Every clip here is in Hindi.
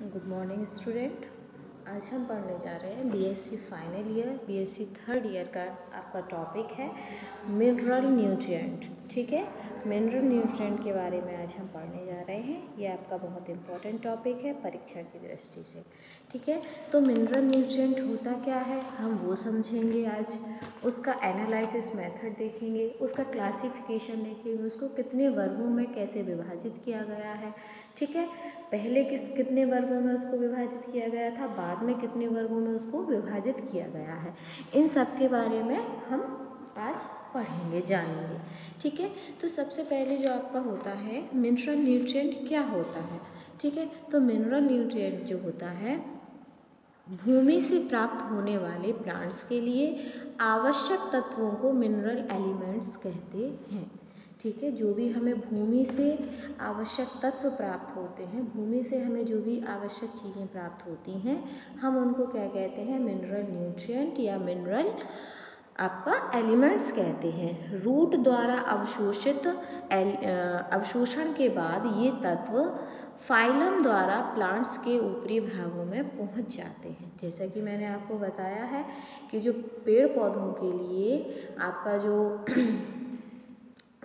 Good morning student. आज हम पढ़ने जा रहे हैं BSc final year BSc third year का आपका टॉपिक है मिनरल न्यूट्रिएंट। ठीक है, मिनरल न्यूट्रिएंट के बारे में आज हम पढ़ने जा रहे हैं। ये आपका बहुत इंपॉर्टेंट टॉपिक है परीक्षा की दृष्टि से। ठीक है, तो मिनरल न्यूट्रिएंट होता क्या है हम वो समझेंगे आज। उसका एनालिसिस मेथड देखेंगे, उसका क्लासिफिकेशन देखेंगे, उसको कितने वर्गों में कैसे विभाजित किया गया है। ठीक है, पहले कितने वर्गों में उसको विभाजित किया गया था, बाद में कितने वर्गों में उसको विभाजित किया गया है, इन सब के बारे में हम आज पढ़ेंगे, जानेंगे। ठीक है, तो सबसे पहले जो आपका होता है मिनरल न्यूट्रिएंट क्या होता है। ठीक है, तो मिनरल न्यूट्रिएंट जो होता है भूमि से प्राप्त होने वाले प्लांट्स के लिए आवश्यक तत्वों को मिनरल एलिमेंट्स कहते हैं। ठीक है, जो भी हमें भूमि से आवश्यक तत्व प्राप्त होते हैं, भूमि से हमें जो भी आवश्यक चीज़ें प्राप्त होती हैं, हम उनको क्या कहते हैं, मिनरल न्यूट्रिएंट या मिनरल आपका एलिमेंट्स कहते हैं। रूट द्वारा अवशोषण के बाद ये तत्व फाइलम द्वारा प्लांट्स के ऊपरी भागों में पहुंच जाते हैं। जैसा कि मैंने आपको बताया है कि जो पेड़ पौधों के लिए आपका जो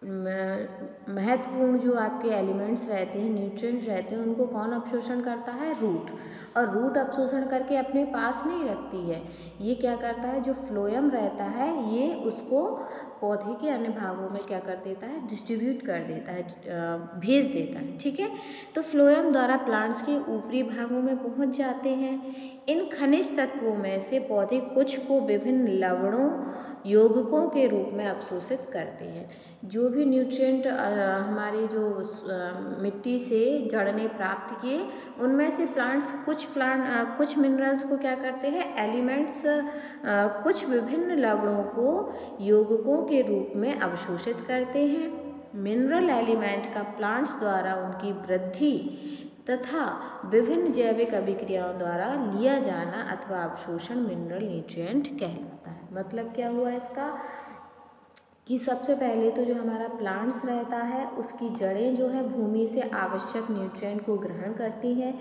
महत्वपूर्ण जो आपके एलिमेंट्स रहते हैं, न्यूट्रिएंट्स रहते हैं, उनको कौन अवशोषण करता है, रूट। और रूट अवशोषण करके अपने पास नहीं रखती है, ये क्या करता है, जो फ्लोएम रहता है ये उसको पौधे के अन्य भागों में क्या कर देता है, डिस्ट्रीब्यूट कर देता है, भेज देता है। ठीक है, तो फ्लोएम द्वारा प्लांट्स के ऊपरी भागों में पहुंच जाते हैं। इन खनिज तत्वों में से पौधे कुछ को विभिन्न लवणों यौगिकों के रूप में अवशोषित करते हैं। जो भी न्यूट्रिएंट हमारी जो मिट्टी से जड़ ने प्राप्त किए, उनमें से प्लांट्स कुछ मिनरल्स को क्या करते हैं, एलिमेंट्स कुछ विभिन्न लवणों को यौगिकों के रूप में अवशोषित करते हैं। मिनरल एलिमेंट का प्लांट्स द्वारा उनकी वृद्धि तथा विभिन्न जैविक अभिक्रियाओं द्वारा लिया जाना अथवा अवशोषण मिनरल न्यूट्रिएंट कहलाता है। मतलब क्या हुआ इसका कि सबसे पहले तो जो हमारा प्लांट्स रहता है उसकी जड़ें जो है भूमि से आवश्यक न्यूट्रिएंट को ग्रहण करती हैं,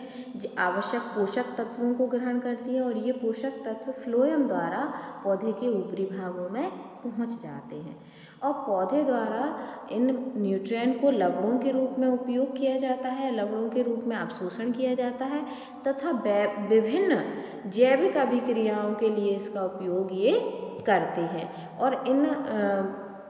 आवश्यक पोषक तत्वों को ग्रहण करती है, और ये पोषक तत्व फ्लोएम द्वारा पौधे के ऊपरी भागों में पहुंच जाते हैं। और पौधे द्वारा इन न्यूट्रिएंट को लवणों के रूप में उपयोग किया जाता है, लवणों के रूप में अवशोषण किया जाता है, तथा विभिन्न जैविक अभिक्रियाओं के लिए इसका उपयोग ये करते हैं। और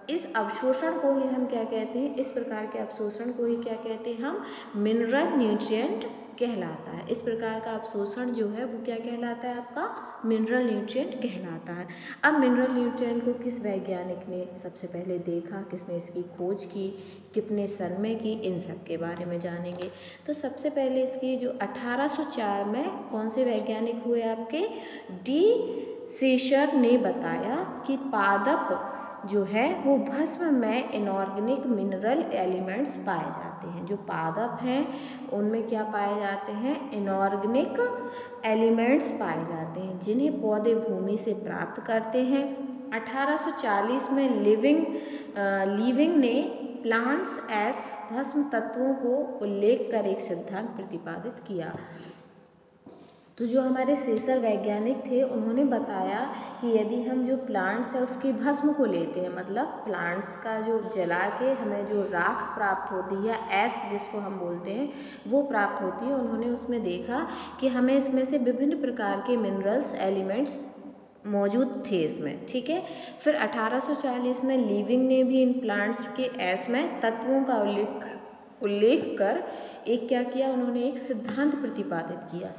इस अवशोषण को ही हम क्या कहते हैं, इस प्रकार के अवशोषण को ही क्या कहते हैं, हम मिनरल न्यूट्रिएंट कहलाता है। इस प्रकार का अवशोषण जो है वो क्या कहलाता है, आपका मिनरल न्यूट्रिएंट कहलाता है। अब मिनरल न्यूट्रिएंट को किस वैज्ञानिक ने सबसे पहले देखा, किसने इसकी खोज की, कितने सन में की, इन सब के बारे में जानेंगे। तो सबसे पहले इसकी जो 1804 में कौन से वैज्ञानिक हुए, आपके डी सेशर ने बताया कि पादप जो है वो भस्म में इनऑर्गेनिक मिनरल एलिमेंट्स पाए जाते हैं। जो पादप हैं उनमें क्या पाए जाते हैं, इनऑर्गेनिक एलिमेंट्स पाए जाते हैं, जिन्हें पौधे भूमि से प्राप्त करते हैं। 1840 में लीविंग ने प्लांट्स एस भस्म तत्वों को उल्लेख कर एक सिद्धांत प्रतिपादित किया। तो जो हमारे सेसर वैज्ञानिक थे उन्होंने बताया कि यदि हम जो प्लांट्स है उसकी भस्म को लेते हैं, मतलब प्लांट्स का जो जला के हमें जो राख प्राप्त होती है, एस जिसको हम बोलते हैं, वो प्राप्त होती है। उन्होंने उसमें देखा कि हमें इसमें से विभिन्न प्रकार के मिनरल्स एलिमेंट्स मौजूद थे इसमें। ठीक है, फिर 1840 में लीविंग ने भी इन प्लांट्स के एस में तत्वों का उल्लेख कर एक क्या किया, उन्होंने एक सिद्धांत प्रतिपादित किया,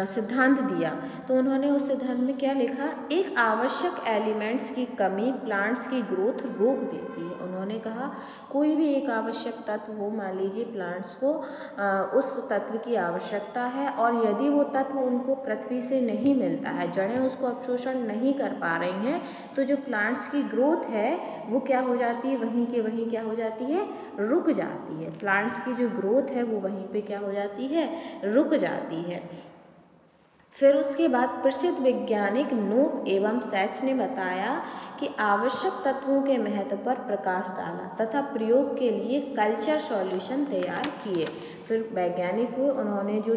सिद्धांत दिया। तो उन्होंने उस सिद्धांत में क्या लिखा, एक आवश्यक एलिमेंट्स की कमी प्लांट्स की ग्रोथ रोक देती है। उन्होंने कहा कोई भी एक आवश्यक तत्व हो, मान लीजिए प्लांट्स को उस तत्व की आवश्यकता है, और यदि वो तत्व उनको पृथ्वी से नहीं मिलता है, जड़ें उसको अवशोषण नहीं कर पा रही हैं, तो जो प्लांट्स की ग्रोथ है वो क्या हो जाती है, वहीं के वहीं क्या हो जाती है, रुक जाती है। प्लांट्स की जो ग्रोथ है वो वहीं पे क्या हो जाती है, रुक जाती है। फिर उसके बाद प्रसिद्ध वैज्ञानिक नूप एवं सैच ने बताया कि आवश्यक तत्वों के महत्व पर प्रकाश डाला तथा प्रयोग के लिए कल्चर सॉल्यूशन तैयार किए। फिर वैज्ञानिक हुए, उन्होंने जो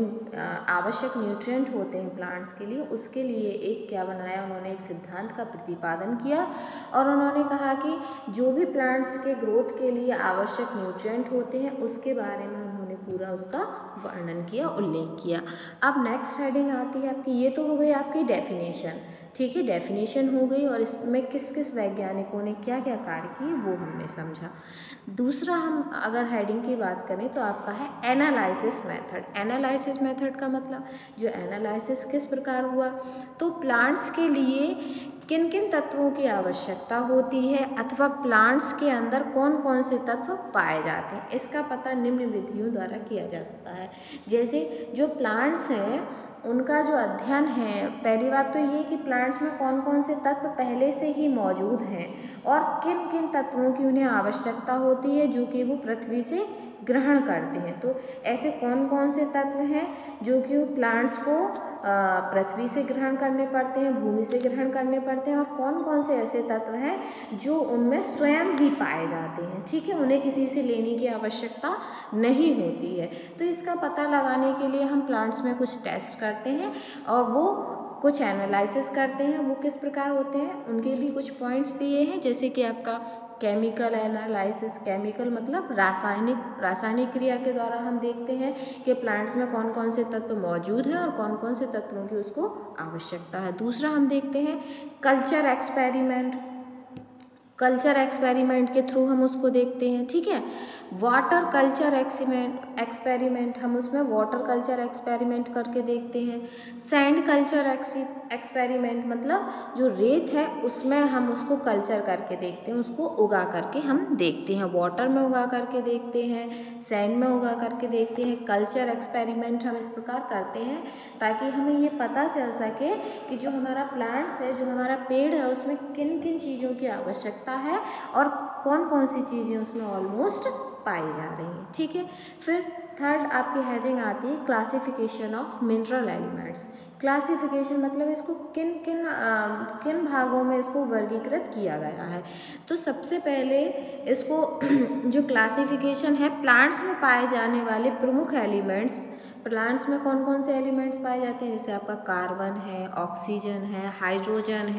आवश्यक न्यूट्रिएंट होते हैं प्लांट्स के लिए, उसके लिए एक क्या बनाया, उन्होंने एक सिद्धांत का प्रतिपादन किया और उन्होंने कहा कि जो भी प्लांट्स के ग्रोथ के लिए आवश्यक न्यूट्रिएंट होते हैं उसके बारे में उन्होंने पूरा उसका वर्णन किया, उल्लेख किया। अब नेक्स्ट हेडिंग आती है आपकी, ये तो हो गई आपकी डेफिनेशन, ठीक है, डेफिनेशन हो गई और इसमें किस किस वैज्ञानिकों ने क्या क्या कार्य किए वो हमने समझा। दूसरा हम अगर हेडिंग की बात करें तो आपका है एनालिसिस मेथड। एनालिसिस मेथड का मतलब जो एनालिसिस किस प्रकार हुआ, तो प्लांट्स के लिए किन किन तत्वों की आवश्यकता होती है अथवा प्लांट्स के अंदर कौन कौन से तत्व पाए जाते हैं, इसका पता निम्न विधियों द्वारा किया जा सकता है। जैसे जो प्लांट्स हैं उनका जो अध्ययन है, पहली बात तो ये कि प्लांट्स में कौन कौन से तत्व पहले से ही मौजूद हैं और किन किन तत्वों की उन्हें आवश्यकता होती है जो कि वो पृथ्वी से ग्रहण करते हैं। तो ऐसे कौन कौन से तत्व हैं जो कि प्लांट्स को पृथ्वी से ग्रहण करने पड़ते हैं, भूमि से ग्रहण करने पड़ते हैं, और कौन कौन से ऐसे तत्व हैं जो उनमें स्वयं ही पाए जाते हैं, ठीक है, उन्हें किसी से लेने की आवश्यकता नहीं होती है। तो इसका पता लगाने के लिए हम प्लांट्स में कुछ टेस्ट करते हैं और वो कुछ एनालिसिस करते हैं। वो किस प्रकार होते हैं, उनके भी कुछ पॉइंट्स दिए हैं, जैसे कि आपका केमिकल एनालिसिस, केमिकल मतलब रासायनिक क्रिया के द्वारा हम देखते हैं कि प्लांट्स में कौन कौन से तत्व मौजूद हैं और कौन कौन से तत्वों की उसको आवश्यकता है। दूसरा हम देखते हैं कल्चर एक्सपेरिमेंट, कल्चर एक्सपेरिमेंट के थ्रू हम उसको देखते हैं, ठीक है। वाटर कल्चर एक्सपेरिमेंट, हम उसमें वाटर कल्चर एक्सपेरिमेंट करके देखते हैं। सैंड कल्चर एक्सपेरिमेंट मतलब जो रेत है उसमें हम उसको कल्चर करके देखते हैं, उसको उगा करके हम देखते हैं, वाटर में उगा करके देखते हैं, सैंड में उगा करके देखते हैं। कल्चर एक्सपेरिमेंट हम इस प्रकार करते हैं ताकि हमें ये पता चल सके कि जो हमारा प्लांट्स है, जो हमारा पेड़ है, उसमें किन किन चीज़ों की आवश्यकता है और कौन कौन सी चीज़ें उसमें ऑलमोस्ट पाई जा रही हैं, ठीक है। फिर थर्ड आपकी हेडिंग आती है classification of mineral elements. Classification मतलब इसको किन भागों में इसको वर्गीकृत किया गया है। तो सबसे पहले इसको जो क्लासिफिकेशन है, प्लांट्स में पाए जाने वाले प्रमुख एलिमेंट्स, प्लांट्स में कौन कौन से एलिमेंट्स पाए जाते हैं, जैसे आपका कार्बन है, ऑक्सीजन है, हाइड्रोजन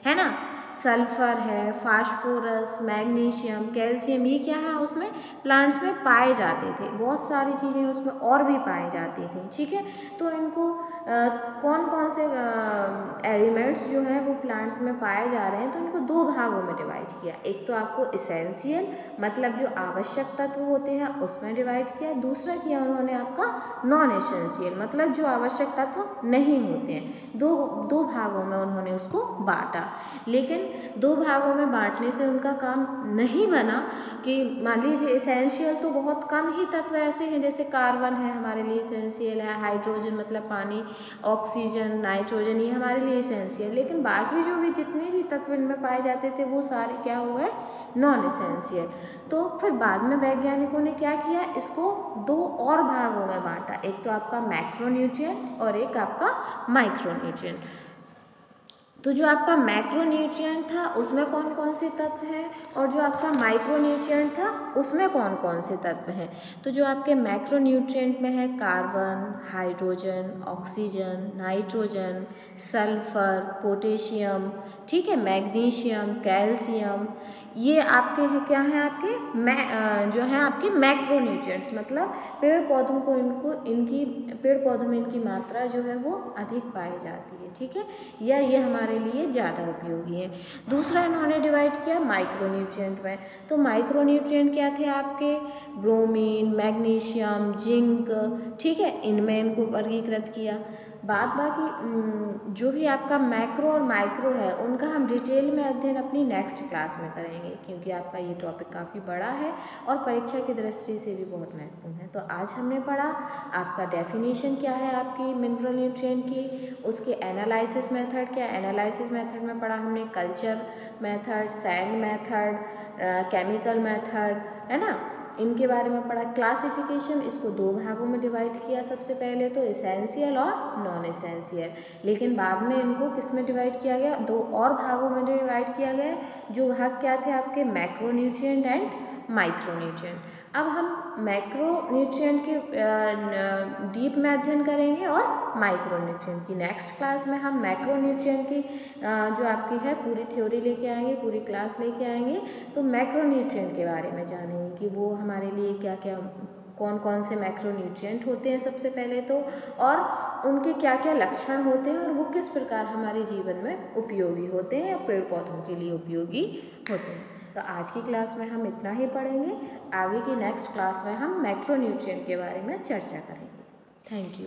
है ना, सल्फर है, फास्फोरस, मैग्नीशियम, कैल्शियम, ये क्या है उसमें प्लांट्स में पाए जाते थे। बहुत सारी चीज़ें उसमें और भी पाई जाती थी, ठीक है। तो इनको कौन कौन से एलिमेंट्स जो हैं वो प्लांट्स में पाए जा रहे हैं, तो इनको दो भागों में डिवाइड किया। एक तो आपको इसेंशियल मतलब जो आवश्यक तत्व होते हैं उसमें डिवाइड किया, दूसरा किया उन्होंने आपका नॉन एसेंशियल मतलब जो आवश्यक तत्व नहीं होते हैं। दो भागों में उन्होंने उसको बांटा। लेकिन दो भागों में बांटने से उनका काम नहीं बना कि मान लीजिए एसेंशियल तो बहुत कम ही तत्व ऐसे हैं, जैसे कार्बन है हमारे लिए एसेंशियल है, हाइड्रोजन मतलब पानी, ऑक्सीजन, नाइट्रोजन, ये हमारे लिए एसेंशियल, लेकिन बाकी जो भी जितने भी तत्व इनमें पाए जाते थे वो सारे क्या हो गए, नॉन एसेंशियल। तो फिर बाद में वैज्ञानिकों ने क्या किया, इसको दो और भागों में बांटा, एक तो आपका मैक्रोन्यूट्रिएंट और एक आपका माइक्रोन्यूट्रिएंट। तो जो आपका मैक्रोन्यूट्रिएंट था उसमें कौन कौन से तत्व हैं और जो आपका माइक्रोन्यूट्रिएंट था उसमें कौन कौन से तत्व हैं। तो जो आपके मैक्रोन्यूट्रिएंट में है carbon, hydrogen, oxygen, nitrogen, sulphur, potassium, ठीक है, मैग्नीशियम, कैल्शियम, ये आपके हैं क्या हैं, आपके जो है आपके मैक्रोन्यूट्रिएंट्स मतलब पेड़ पौधों को पेड़ पौधों में इनकी मात्रा जो है वो अधिक पाई जाती है, ठीक है, या ये हमारे लिए ज़्यादा उपयोगी है। दूसरा इन्होंने डिवाइड किया माइक्रोन्यूट्रिएंट में। तो माइक्रोन्यूट्रिएंट क्या थे आपके, ब्रोमीन, मैग्नीशियम, जिंक, ठीक है, इनमें इनको वर्गीकृत किया। बाकी जो भी आपका मैक्रो और माइक्रो है उनका हम डिटेल में अध्ययन अपनी नेक्स्ट क्लास में करेंगे, क्योंकि आपका ये टॉपिक काफ़ी बड़ा है और परीक्षा की दृष्टि से भी बहुत महत्वपूर्ण है। तो आज हमने पढ़ा आपका डेफिनेशन क्या है आपकी मिनरल न्यूट्रिएंट की, उसके एनालिसिस मेथड क्या, एनालिसिस मेथड में पढ़ा हमने culture method, sand method, chemical method, है ना, इनके बारे में पढ़ा। क्लासिफिकेशन, इसको दो भागों में डिवाइड किया सबसे पहले तो, एसेंशियल और नॉन एसेंशियल, लेकिन बाद में इनको किस में डिवाइड किया गया, दो और भागों में डिवाइड किया गया। जो भाग क्या थे आपके, मैक्रोन्यूट्रिएंट एंड माइक्रोन्यूट्रिएंट। अब हम मैक्रोन्यूट्रिएंट के डीप में अध्ययन करेंगे और माइक्रोन्यूट्रिएंट की नेक्स्ट क्लास में हम मैक्रोन्यूट्रिएंट की जो आपकी है पूरी थ्योरी लेके आएंगे, पूरी क्लास लेके आएंगे। तो मैक्रोन्यूट्रिएंट के बारे में जानेंगे कि वो हमारे लिए क्या क्या, कौन कौन से मैक्रोन्यूट्रिएंट होते हैं सबसे पहले तो, और उनके क्या क्या लक्षण होते हैं और वो किस प्रकार हमारे जीवन में उपयोगी होते हैं या पेड़ पौधों के लिए उपयोगी होते हैं। तो आज की क्लास में हम इतना ही पढ़ेंगे। आगे की नेक्स्ट क्लास में हम मैक्रोन्यूट्रिएंट के बारे में चर्चा करेंगे। Thank you.